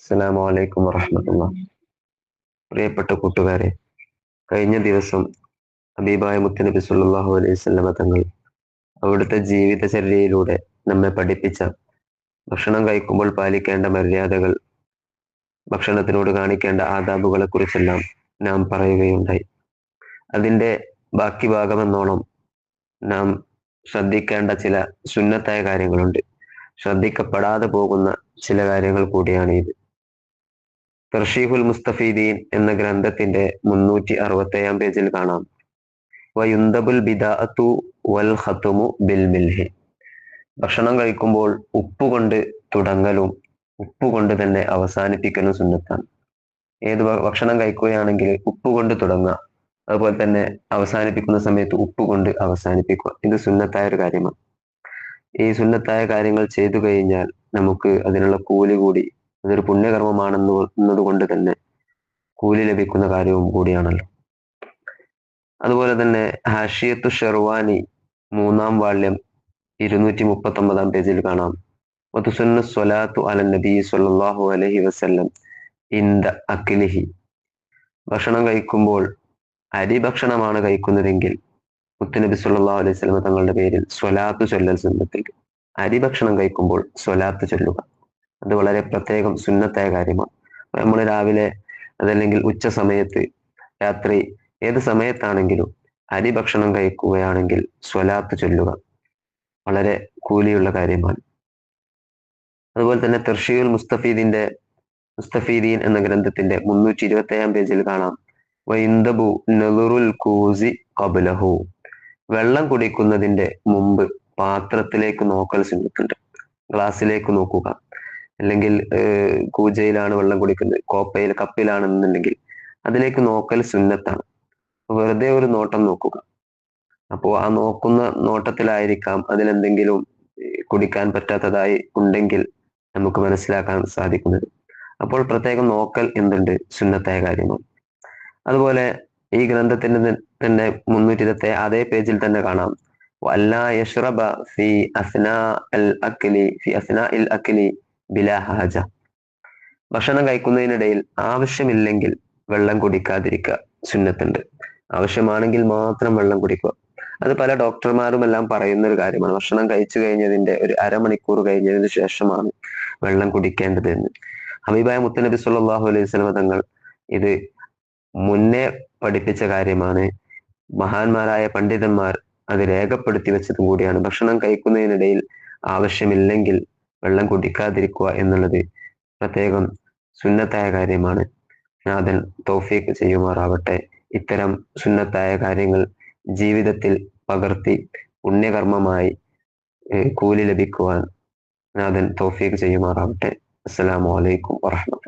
അസ്സലാമു അലൈക്കും വറഹ്മത്തുള്ളാഹി. പ്രിയപ്പെട്ട കൂട്ടുകാരെ, കഴിഞ്ഞ ദിവസം ഹബീബായ മുത്തുനബി സല്ലല്ലാഹു അലൈഹി വസല്ലമ തങ്ങൾ അവിടുത്തെ ജീവിതചര്യയിലൂടെ നമ്മെ പഠിപ്പിച്ച ഭക്ഷണം കഴിക്കുമ്പോൾ പാലിക്കേണ്ട മര്യാദകൾ, ഭക്ഷണത്തിനോട് കാണിക്കേണ്ട ആദാബുകളെ കുറിച്ചെല്ലാം നാം പറയുകയുണ്ടായി. അതിൻ്റെ ബാക്കി ഭാഗമെന്നോണം നാം ശ്രദ്ധിക്കേണ്ട ചില സുന്നത്തായ കാര്യങ്ങളുണ്ട്. ശ്രദ്ധിക്കപ്പെടാതെ പോകുന്ന ചില കാര്യങ്ങൾ കൂടിയാണ് ഇത്. തർഷീഹുൽ മുസ്തഫീദീൻ എന്ന ഗ്രന്ഥത്തിന്റെ 367 പേജിൽ കാണാം, വയുന്തബുൽ ബിദാഅത്തു വൽ ഖത്മു ബിൽ മിൽഹി. ഭക്ഷണം കഴിക്കുമ്പോൾ ഉപ്പുകൊണ്ട് തുടങ്ങലും ഉപ്പുകൊണ്ട് തന്നെ അവസാനിപ്പിക്കലും സുന്നത്താണ്. ഏത് ഭക്ഷണം കഴിക്കുകയാണെങ്കിൽ ഉപ്പുകൊണ്ട് തുടങ്ങുക, അതുപോലെ തന്നെ അവസാനിപ്പിക്കുന്ന സമയത്ത് ഉപ്പുകൊണ്ട് അവസാനിപ്പിക്കുക. ഇത് സുന്നത്തായ ഒരു കാര്യമാണ്. ഈ സുന്നത്തായ കാര്യങ്ങൾ ചെയ്തു കഴിഞ്ഞാൽ നമുക്ക് അതിനുള്ള കൂലി കൂടി, അതൊരു പുണ്യകർമ്മമാണെന്നത് കൊണ്ട് കൂലി ലഭിക്കുന്ന കാര്യവും കൂടിയാണല്ലോ. അതുപോലെ തന്നെ ഹാഷിയത്തു ഷെർവാനി 3-ാം വാള്യം 239 പേജിൽ കാണാം, വതുസുന്നു സ്വലാത്തു അലൻ നബി സ്വല്ലല്ലാഹു അലൈഹി വസല്ലം ഇന്ദ അക്ലിഹി. ഭക്ഷണം കഴിക്കുമ്പോൾ അരി ഭക്ഷണമാണ് കഴിക്കുന്നതെങ്കിൽ മുത്തുനബി സല്ലല്ലാഹു അലൈഹി വസല്ലം തങ്ങളുടെ പേരിൽ സ്വലാത്ത് ചൊല്ലൽ സുന്നത്തുണ്ട്. അരി ഭക്ഷണം കഴിക്കുമ്പോൾ സ്വലാത്ത് ചൊല്ലുക, അത് വളരെ പ്രത്യേകം സുന്നത്തായ കാര്യമാണ്. നമ്മൾ രാവിലെ അതല്ലെങ്കിൽ ഉച്ച സമയത്ത്, രാത്രി, ഏത് സമയത്താണെങ്കിലും അരി ഭക്ഷണം കഴിക്കുകയാണെങ്കിൽ സ്വലാത്ത് ചൊല്ലുക വളരെ കൂലിയുള്ള കാര്യമാണ്. അതുപോലെ തന്നെ തർഷീഉൽ മുസ്തഫീദീൻ എന്ന ഗ്രന്ഥത്തിന്റെ 327 പേജിൽ കാണാം, വൈന്ദബു നദറുൽ കൂസി ഖബ്ലഹു. വെള്ളം കുടിക്കുന്നതിന്റെ മുമ്പ് പാത്രത്തിലേക്ക് നോക്കൽ സുന്നത്തുണ്ട്. ഗ്ലാസ്സിലേക്ക് നോക്കുക, അല്ലെങ്കിൽ കൂജയിലാണ് വെള്ളം കുടിക്കുന്നത്, കപ്പിലാണെന്നുണ്ടെങ്കിൽ അതിലേക്ക് നോക്കൽ സുന്നത്താണ്. വെറുതെ ഒരു നോട്ടം നോക്കുക. അപ്പോൾ ആ നോക്കുന്ന നോട്ടത്തിലായിരിക്കാം അതിലെന്തെങ്കിലും കുടിക്കാൻ പറ്റാത്തതായി ഉണ്ടെങ്കിൽ നമുക്ക് മനസ്സിലാക്കാൻ സാധിക്കുന്നത്. അപ്പോൾ പ്രത്യേകം നോക്കൽ എന്തുണ്ട്, സുന്നത്തായ കാര്യമാണ്. അതുപോലെ ഈ ഗ്രന്ഥത്തിന്റെ തന്നെ 320 അതേ പേജിൽ തന്നെ കാണാം, വല്ലാ യശ്റബ ഫി അസ്നാഇൽ അക്ലി ബിലാ ഹാജ. ഭക്ഷണം കഴിക്കുന്നതിനിടയിൽ ആവശ്യമില്ലെങ്കിൽ വെള്ളം കുടിക്കാതിരിക്കുക സുന്നത്തുണ്ട്. ആവശ്യമാണെങ്കിൽ മാത്രം വെള്ളം കുടിക്കുക. അത് പല ഡോക്ടർമാരും എല്ലാം പറയുന്ന ഒരു കാര്യമാണ്. ഭക്ഷണം കഴിച്ചു കഴിഞ്ഞതിന്റെ ഒരു അരമണിക്കൂർ കഴിഞ്ഞതിന് ശേഷമാണ് വെള്ളം കുടിക്കേണ്ടത് എന്ന്. ഹബീബായ മുത്തുനബി സല്ലല്ലാഹു അലൈഹി വസല്ലം തങ്ങൾ ഇത് മുന്നേ പഠിപ്പിച്ച കാര്യമാണ്. മഹാന്മാരായ പണ്ഡിതന്മാർ അത് രേഖപ്പെടുത്തി വെച്ചതും കൂടിയാണ്. ഭക്ഷണം കഴിക്കുന്നതിനിടയിൽ ആവശ്യമില്ലെങ്കിൽ വെള്ളം കുടിക്കാതിരിക്കുക എന്നുള്ളത് പ്രത്യേകം സുന്നത്തായ കാര്യമാണ്. നാഥൻ തൗഫീഖ് ചെയ്യുമാറാവട്ടെ. ഇത്തരം സുന്നത്തായ കാര്യങ്ങൾ ജീവിതത്തിൽ പകർത്തി പുണ്യകർമ്മമായി കൂലി ലഭിക്കുവാൻ നാഥൻ തൗഫീഖ് ചെയ്യുമാറാവട്ടെ. അസ്സലാമു അലൈക്കും വറഹ്മത്തുള്ളാഹി.